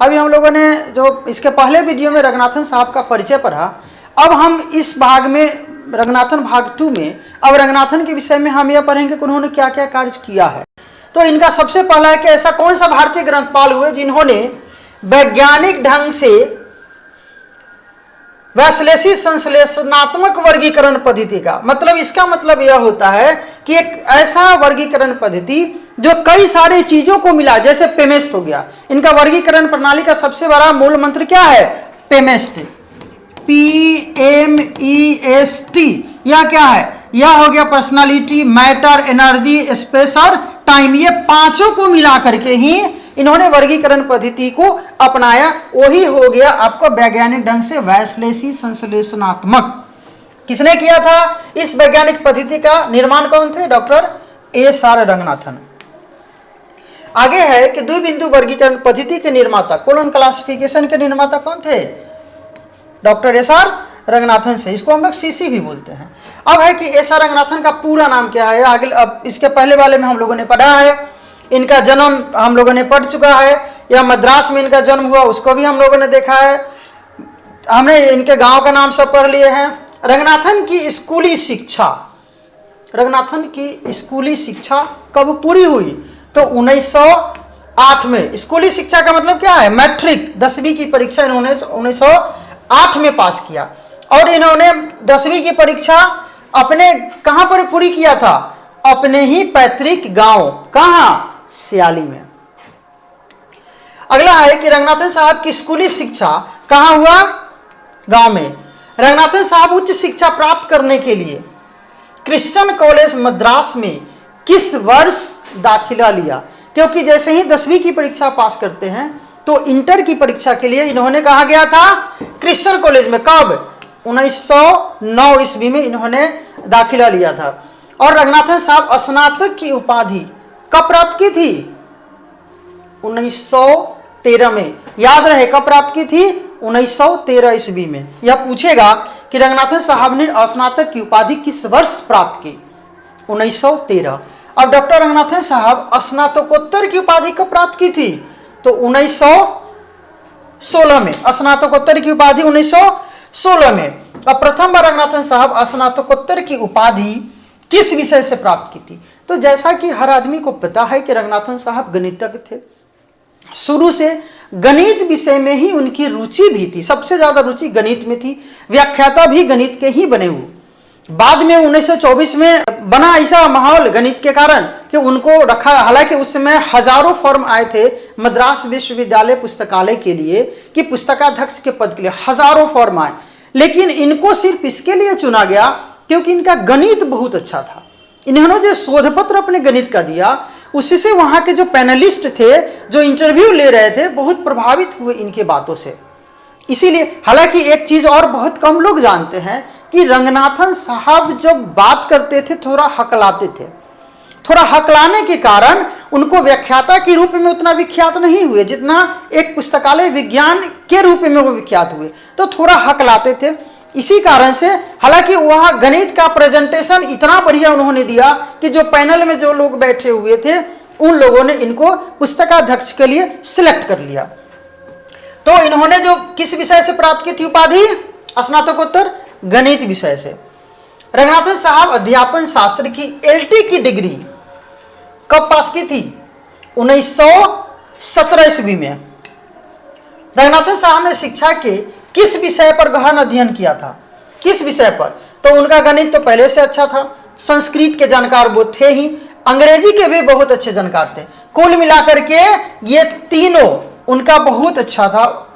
अभी हम लोगों ने जो इसके पहले वीडियो में रंगनाथन साहब का परिचय पढ़ा, अब हम इस भाग में रंगनाथन भाग 2 में अब रंगनाथन के विषय में हम यह पढ़ेंगे कि उन्होंने क्या क्या कार्य किया है। तो इनका सबसे पहला है कि ऐसा कौन सा भारतीय ग्रंथपाल हुए जिन्होंने वैज्ञानिक ढंग से वैश्लेषिक संश्लेषणात्मक वर्गीकरण पद्धति का, मतलब इसका मतलब यह होता है कि एक ऐसा वर्गीकरण पद्धति जो कई सारी चीजों को मिला, जैसे पेमेस्ट हो गया। इनका वर्गीकरण प्रणाली का सबसे बड़ा मूल मंत्र क्या है? पेमेस्ट, PMEST। यह क्या है? यह हो गया पर्सनालिटी, मैटर, एनर्जी, स्पेस और टाइम। ये पांचों को मिला करके ही इन्होंने वर्गीकरण पद्धति को अपनाया। वही हो गया आपको वैज्ञानिक ढंग से वैश्लेषिक संश्लेषणात्मक। किसने किया था? इस वैज्ञानिक पद्धति का निर्माण कौन थे? Doctor SR Ranganathan. आगे है कि द्विबिंदु वर्गीकरण पद्धति के निर्माता, कोलन क्लासिफिकेशन के निर्माता कौन थे? डॉक्टर SR रंगनाथन से। इसको हम लोग CC भी बोलते हैं। अब है कि SR रंगनाथन का पूरा नाम क्या है? आगे अब इसके पहले वाले में हम लोगों ने पढ़ा है। इनका जन्म हम लोगों ने पढ़ चुका है। या मद्रास में इनका जन्म हुआ, उसको भी हम लोगों ने देखा है। हमने इनके गांव का नाम सब पढ़ लिए हैं। रंगनाथन की स्कूली शिक्षा, रंगनाथन की स्कूली शिक्षा कब पूरी हुई? तो 1908 में। स्कूली शिक्षा का मतलब क्या है? मैट्रिक 10वीं की परीक्षा इन्होंने 1908 में पास किया। और इन्होंने 10वीं की परीक्षा अपने कहां पर पूरी किया था? अपने ही पैतृक गांव। कहां? सियाली में। अगला है कि रंगनाथन साहब की स्कूली शिक्षा कहां हुआ? गांव में। रंगनाथन साहब उच्च शिक्षा प्राप्त करने के लिए क्रिश्चियन कॉलेज मद्रास में किस वर्ष दाखिला लिया? क्योंकि जैसे ही 10वीं की परीक्षा पास करते हैं तो इंटर की परीक्षा के लिए इन्होंने कहा गया था? क्रिश्चियन कॉलेज में। कब? 1909 ईस्वी में इन्होंने दाखिला लिया था। और रंगनाथन साहब स्नातक की उपाधि कब प्राप्त की थी? 1913 में। याद रहे कब प्राप्त की थी? 1913 ईस्वी में। यह पूछेगा कि रंगनाथन साहब ने स्नातक की उपाधि किस वर्ष प्राप्त की? 1913। अब डॉक्टर रंगनाथन साहब स्नातकोत्तर की उपाधि कब प्राप्त की थी? तो 1916 में। स्नातकोत्तर की उपाधि 1916 में। अब प्रथम बार रंगनाथन साहब स्नातकोत्तर की उपाधि किस विषय से प्राप्त की थी? तो जैसा कि हर आदमी को पता है कि रंगनाथन साहब गणितज्ञ थे। शुरू से गणित विषय में ही उनकी रुचि भी थी। सबसे ज्यादा रुचि गणित में थी। व्याख्याता भी गणित के ही बने हुए। बाद में 1924 में बना ऐसा माहौल गणित के कारण कि उनको रखा, हालांकि उस समय हजारों फॉर्म आए थे मद्रास विश्वविद्यालय पुस्तकालय के लिए कि पुस्तकाध्यक्ष के पद के लिए हजारों फॉर्म आए, लेकिन इनको सिर्फ इसके लिए चुना गया क्योंकि इनका गणित बहुत अच्छा था। इन्होंने जो शोध पत्र अपने गणित का दिया, उसी से वहां के जो पैनलिस्ट थे, जो इंटरव्यू ले रहे थे, बहुत प्रभावित हुए इनके बातों से। इसीलिए, हालांकि एक चीज और बहुत कम लोग जानते हैं कि रंगनाथन साहब जब बात करते थे थोड़ा हकलाते थे। थोड़ा हकलाने के कारण उनको व्याख्याता के रूप में उतना विख्यात नहीं हुए जितना एक पुस्तकालय विज्ञान के रूप में वो विख्यात हुए। तो थोड़ा हकलाते थे। इसी कारण से, हालांकि वह गणित का प्रेजेंटेशन इतना बढ़िया उन्होंने दिया कि जो पैनल में जो लोग बैठे हुए थे उन लोगों ने इनको पुस्तकाध्यक्ष के लिए सिलेक्ट कर लिया। तो इन्होंने जो किस विषय से प्राप्त की थी उपाधि? स्नातकोत्तर गणित विषय से। रंगनाथन साहब अध्यापन शास्त्र की LT की डिग्री कब पास की थी? 1917 ईस्वी में। रंगनाथन साहब ने शिक्षा के किस विषय पर गहन अध्ययन किया था? किस विषय पर? तो उनका गणित तो पहले से अच्छा था। संस्कृत के जानकार वो थे ही, अंग्रेजी के भी बहुत अच्छे जानकार थे। कुल मिलाकर के ये तीनों उनका बहुत अच्छा था।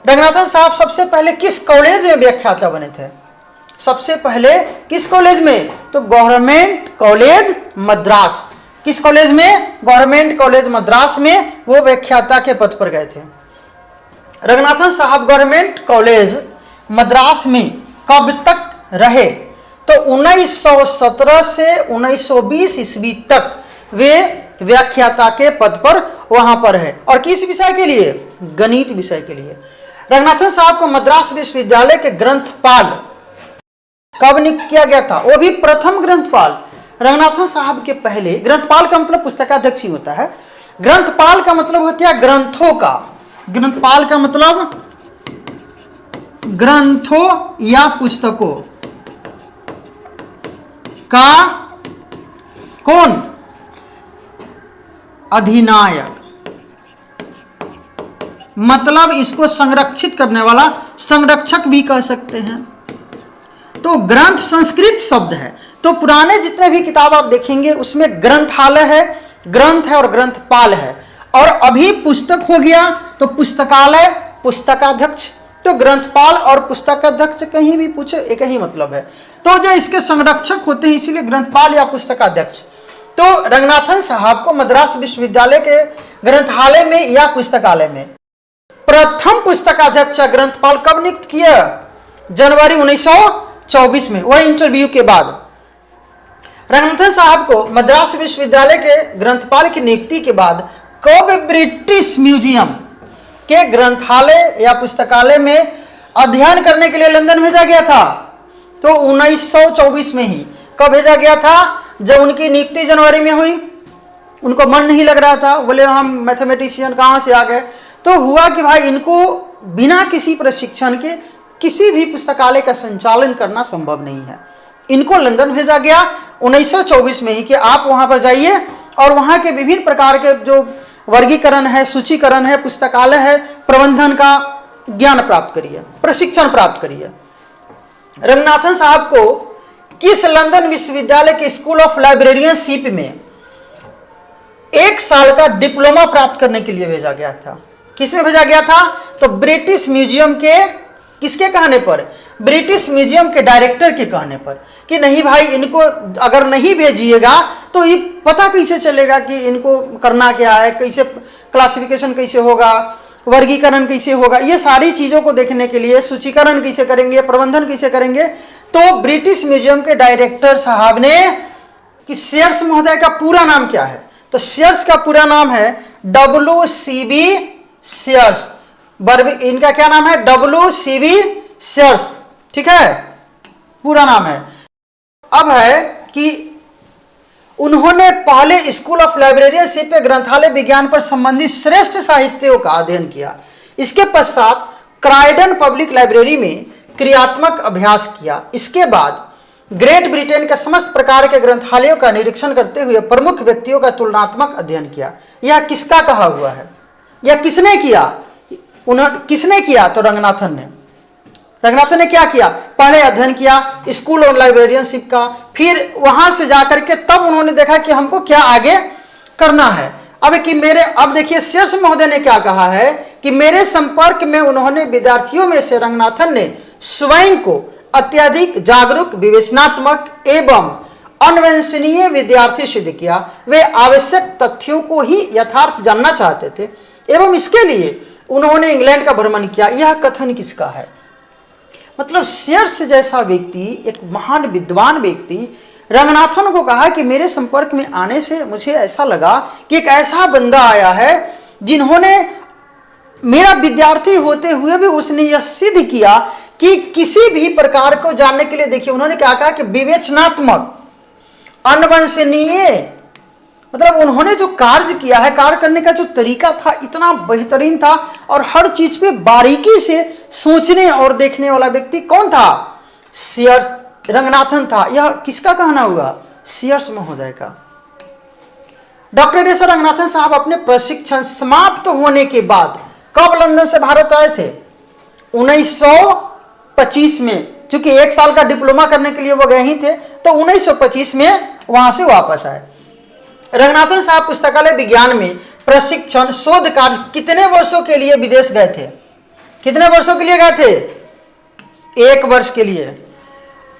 रंगनाथन साहब सबसे पहले किस कॉलेज में व्याख्याता बने थे? सबसे पहले किस कॉलेज में? तो गवर्नमेंट कॉलेज मद्रास। किस कॉलेज में? गवर्नमेंट कॉलेज मद्रास में वो व्याख्याता के पद पर गए थे। रंगनाथन साहब गवर्नमेंट कॉलेज मद्रास में कब तक रहे? तो 1917 से 1920 ईस्वी तक वे व्याख्याता के पद पर वहां पर है। और किस विषय के लिए? गणित विषय के लिए। रंगनाथन साहब को मद्रास विश्वविद्यालय के ग्रंथपाल कब नियुक्त किया गया था? वो भी प्रथम ग्रंथपाल। रंगनाथन साहब के पहले, ग्रंथपाल का मतलब पुस्तकाध्यक्ष ही होता है। ग्रंथपाल का मतलब होता है ग्रंथों का, ग्रंथपाल का मतलब ग्रंथों या पुस्तकों का कौन? अधिनायक। मतलब इसको संरक्षित करने वाला, संरक्षक भी कह सकते हैं। तो ग्रंथ संस्कृत शब्द है। तो पुराने जितने भी किताब आप देखेंगे उसमें ग्रंथालय है, ग्रंथ है और ग्रंथपाल है। और अभी पुस्तक हो गया तो पुस्तकालय, पुस्तकाध्यक्ष। तो ग्रंथपाल और पुस्तकाध्यक्ष कहीं भी पूछे एक ही मतलब है। तो जो इसके संरक्षक होते हैं इसीलिए ग्रंथपाल या पुस्तकाध्यक्ष। तो रंगनाथन साहब को मद्रास विश्वविद्यालय के ग्रंथालय में या पुस्तकालय में प्रथम पुस्तकाध्यक्ष या ग्रंथपाल कब नियुक्त किया? जनवरी 1924 में, वह इंटरव्यू के बाद। रंगनाथन साहब को मद्रास विश्वविद्यालय के ग्रंथपाल की नियुक्ति के बाद कब ब्रिटिश म्यूजियम के ग्रंथालय या पुस्तकालय में अध्ययन करने के लिए लंदन भेजा गया था? तो 1924 में ही। कब भेजा गया था? जब उनकी नियुक्ति जनवरी में हुई। उनको मन नहीं लग रहा था, बोले हम मैथमेटिशियन कहाँ से आ गए। तो हुआ कि भाई इनको बिना किसी प्रशिक्षण के किसी भी पुस्तकालय का संचालन करना संभव नहीं है। इनको लंदन भेजा गया 1924 में ही कि आप वहां पर जाइए और वहां के विभिन्न प्रकार के जो वर्गीकरण है, सूचीकरण है, पुस्तकालय है, प्रबंधन का ज्ञान प्राप्त करिए, प्रशिक्षण प्राप्त करिए। रंगनाथन साहब को किस लंदन विश्वविद्यालय के स्कूल ऑफ लाइब्रेरियनशिप में 1 साल का डिप्लोमा प्राप्त करने के लिए भेजा गया था? किसमें भेजा गया था? तो ब्रिटिश म्यूजियम के किसके कहने पर? ब्रिटिश म्यूजियम के डायरेक्टर के कहने पर कि नहीं भाई इनको अगर नहीं भेजिएगा तो ये पता कैसे चलेगा कि इनको करना क्या है, कैसे क्लासिफिकेशन कैसे होगा, वर्गीकरण कैसे होगा, ये सारी चीजों को देखने के लिए सूचीकरण कैसे करेंगे, प्रबंधन कैसे करेंगे। तो ब्रिटिश म्यूजियम के डायरेक्टर साहब ने कि शेयर्स महोदय का पूरा नाम क्या है? तो शेयर्स का पूरा नाम है WCB शेयर्स। इनका क्या नाम है? WCB शेयर्स, ठीक है, पूरा नाम है। अब है कि उन्होंने पहले स्कूल ऑफ लाइब्रेरियनशिप में ग्रंथालय विज्ञान पर संबंधित श्रेष्ठ साहित्यों का अध्ययन किया। इसके पश्चात क्राइडन पब्लिक लाइब्रेरी में क्रियात्मक अभ्यास किया। इसके बाद ग्रेट ब्रिटेन के समस्त प्रकार के ग्रंथालयों का निरीक्षण करते हुए प्रमुख व्यक्तियों का तुलनात्मक अध्ययन किया। यह किसका कहा हुआ है? यह किसने किया? किसने किया? तो रंगनाथन ने। रंगनाथन ने क्या किया? पहले अध्ययन किया स्कूल ऑफ लाइब्रेरियनशिप का, फिर वहां से जाकर के तब उन्होंने देखा कि हमको क्या आगे करना है। अब देखिए शेयर्स महोदय ने क्या कहा है कि मेरे संपर्क में उन्होंने विद्यार्थियों में से रंगनाथन ने स्वयं को अत्यधिक जागरूक, विवेचनात्मक एवं अन्वेषणीय विद्यार्थी सिद्ध किया। वे आवश्यक तथ्यों को ही यथार्थ जानना चाहते थे एवं इसके लिए उन्होंने इंग्लैंड का भ्रमण किया। यह कथन किसका है? मतलब शेयर्स जैसा व्यक्ति, एक महान विद्वान व्यक्ति रंगनाथन को कहा कि मेरे संपर्क में आने से मुझे ऐसा लगा कि एक ऐसा बंदा आया है जिन्होंने मेरा विद्यार्थी होते हुए भी उसने यह सिद्ध किया कि किसी भी प्रकार को जानने के लिए, देखिए उन्होंने क्या कहा कि विवेचनात्मक, अन्वेषणीय, मतलब उन्होंने जो कार्य किया है, कार्य करने का जो तरीका था इतना बेहतरीन था और हर चीज पे बारीकी से सोचने और देखने वाला व्यक्ति कौन था? शेयर्स, रंगनाथन था। यह किसका कहना हुआ? शेयर्स महोदय का। डॉक्टर एस रंगनाथन साहब अपने प्रशिक्षण समाप्त होने के बाद कब लंदन से भारत आए थे? 1925 में। चूंकि 1 साल का डिप्लोमा करने के लिए वो गए ही थे, तो 1925 में वहां से वापस आए। रंगनाथन साहब पुस्तकालय विज्ञान में प्रशिक्षण शोध कार्य कितने वर्षों के लिए विदेश गए थे? कितने वर्षों के लिए गए थे? 1 वर्ष के लिए।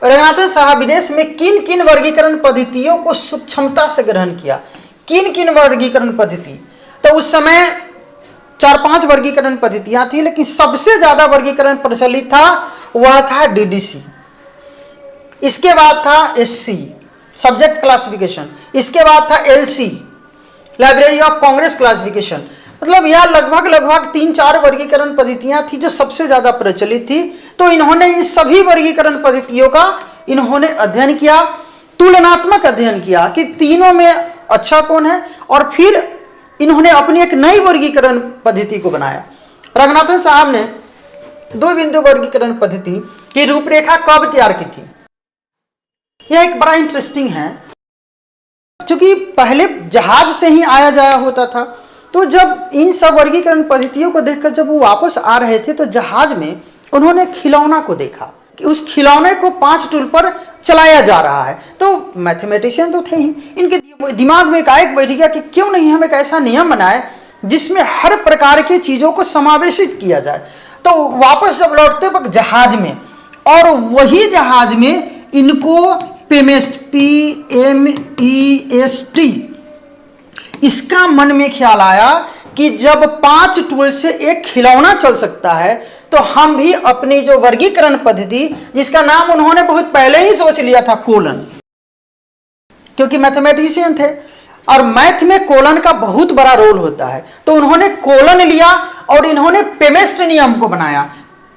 रंगनाथन साहब विदेश में किन किन वर्गीकरण पद्धतियों को सूक्ष्मता से ग्रहण किया? किन किन वर्गीकरण पद्धति? तो उस समय 4-5 वर्गीकरण पद्धतियां थी, लेकिन सबसे ज्यादा वर्गीकरण प्रचलित था वह था DDC। इसके बाद था SC, सब्जेक्ट क्लासिफिकेशन। इसके बाद था LC, library of Congress classification. मतलब यह लगभग 3-4 वर्गीकरण पद्धतियां थी जो सबसे ज्यादा प्रचलित थी। तो इन्होंने इन सभी वर्गीकरण पद्धतियों का इन्होंने अध्ययन किया, तुलनात्मक अध्ययन किया कि तीनों में अच्छा कौन है, और फिर इन्होंने अपनी एक नई वर्गीकरण पद्धति को बनाया। रंगनाथन साहब ने दो बिंदु वर्गीकरण पद्धति की रूपरेखा कब तैयार की थी? यह एक बड़ा इंटरेस्टिंग है, क्योंकि पहले जहाज से ही आया जाया होता था। तो जब इन सब वर्गीकरण पद्धतियों को देखकर जब वो वापस आ रहे थे तो जहाज में उन्होंने खिलौना को देखा कि उस खिलौने को 5 टूल पर चलाया जा रहा है। तो मैथमेटिशियन तो थे ही, इनके दिमाग में एकाएक बैठ गया कि क्यों नहीं हम एक ऐसा नियम बनाए जिसमें हर प्रकार की चीजों को समावेशित किया जाए। तो वापस जब लौटते वक्त जहाज में, और वही जहाज में इनको पेमेस्ट PMEST इसका मन में ख्याल आया कि जब 5 टूल से एक खिलौना चल सकता है तो हम भी अपनी जो वर्गीकरण पद्धति, जिसका नाम उन्होंने बहुत पहले ही सोच लिया था कोलन, क्योंकि मैथमेटिशियन थे और मैथ में कोलन का बहुत बड़ा रोल होता है, तो उन्होंने कोलन लिया और इन्होंने पेमेस्ट नियम को बनाया।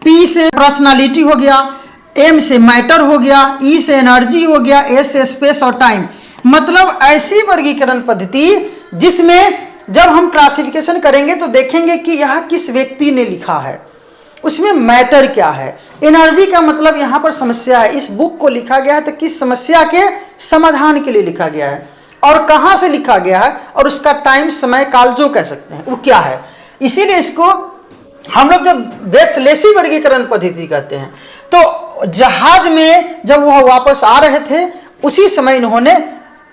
P से पर्सनालिटी हो गया, M से मैटर हो गया, E से एनर्जी हो गया, S से स्पेस और टाइम। मतलब ऐसी वर्गीकरण पद्धति जिसमें जब हम क्लासिफिकेशन करेंगे तो देखेंगे कि यह किस व्यक्ति ने लिखा है, उसमें मैटर क्या है, एनर्जी का मतलब यहाँ पर समस्या है, इस बुक को लिखा गया है तो किस समस्या के समाधान के लिए लिखा गया है और कहाँ से लिखा गया है, और उसका टाइम समय काल जो कह सकते हैं वो क्या है। इसीलिए इसको हम लोग जब बेसलेसी वर्गीकरण पद्धति कहते हैं। तो जहाज में जब वह वापस आ रहे थे उसी समय इन्होंने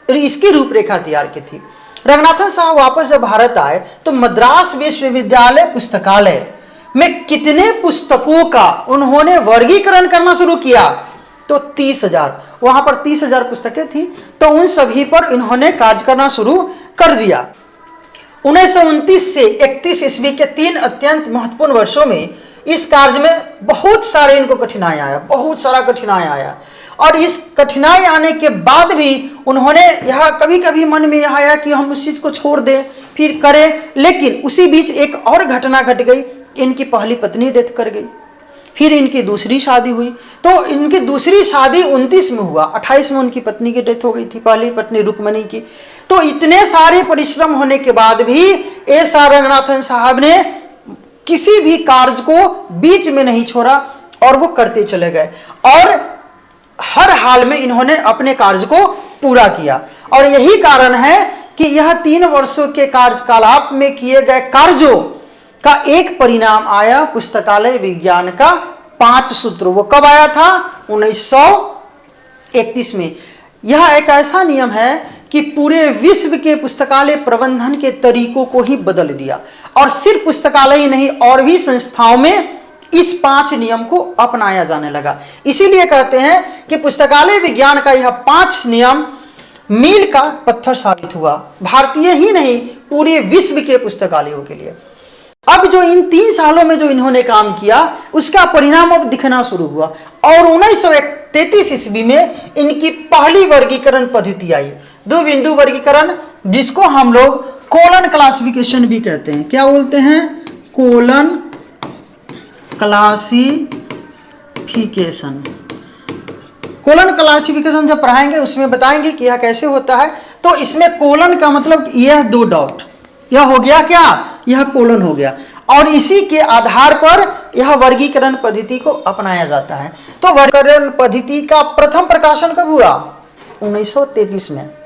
इसकी रूपरेखा तैयार की थी। रंगनाथन साहब वापस जब भारत आए तो मद्रास विश्वविद्यालय पुस्तकालय में कितने पुस्तकों का उन्होंने वर्गीकरण करना शुरू किया? तो 30,000, वहां पर 30,000 पुस्तकें थी, तो उन सभी पर इन्होंने कार्य करना शुरू कर दिया। 1929 से 31 ईस्वी के 3 अत्यंत महत्वपूर्ण वर्षों में इस कार्य में बहुत सारे इनको कठिनाई आया, बहुत सारा कठिनाई आया। और इस कठिनाई आने के बाद भी उन्होंने यह कभी कभी मन में यह आया कि हम उस चीज को छोड़ दें फिर करें, लेकिन उसी बीच एक और घटना घट गई। इनकी पहली पत्नी डेथ कर गई, फिर इनकी दूसरी शादी हुई। तो इनकी दूसरी शादी 29 में हुआ, 28 में उनकी पत्नी की डेथ हो गई थी, पहली पत्नी रुक्मणी की। तो इतने सारे परिश्रम होने के बाद भी एस.आर. रंगनाथन साहब ने किसी भी कार्य को बीच में नहीं छोड़ा और वो करते चले गए और हर हाल में इन्होंने अपने कार्य को पूरा किया। और यही कारण है कि यह 3 वर्षों के कार्यकालाप में किए गए कार्यों का एक परिणाम आया पुस्तकालय विज्ञान का 5 सूत्र। वो कब आया था? 1931 में। यह एक ऐसा नियम है कि पूरे विश्व के पुस्तकालय प्रबंधन के तरीकों को ही बदल दिया, और सिर्फ पुस्तकालय ही नहीं और भी संस्थाओं में इस 5 नियम को अपनाया जाने लगा। इसीलिए कहते हैं कि पुस्तकालय विज्ञान का यह 5 नियम मील का पत्थर साबित हुआ, भारतीय ही नहीं पूरे विश्व के पुस्तकालयों के लिए। अब जो इन 3 सालों में जो इन्होंने काम किया उसका परिणाम अब दिखना शुरू हुआ, और 1933 ईस्वी में इनकी पहली वर्गीकरण पद्धति आई, 2 बिंदु वर्गीकरण, जिसको हम लोग कोलन क्लासिफिकेशन भी कहते हैं। क्या बोलते हैं? Colon classification. कोलन क्लासिफिकेशन जब पढ़ाएंगे उसमें बताएंगे कि यह कैसे होता है। तो इसमें कोलन का मतलब यह 2 डॉट, यह हो गया क्या? यह कोलन हो गया, और इसी के आधार पर यह वर्गीकरण पद्धति को अपनाया जाता है। तो वर्गीकरण पद्धति का प्रथम प्रकाशन कब हुआ? 1933 में।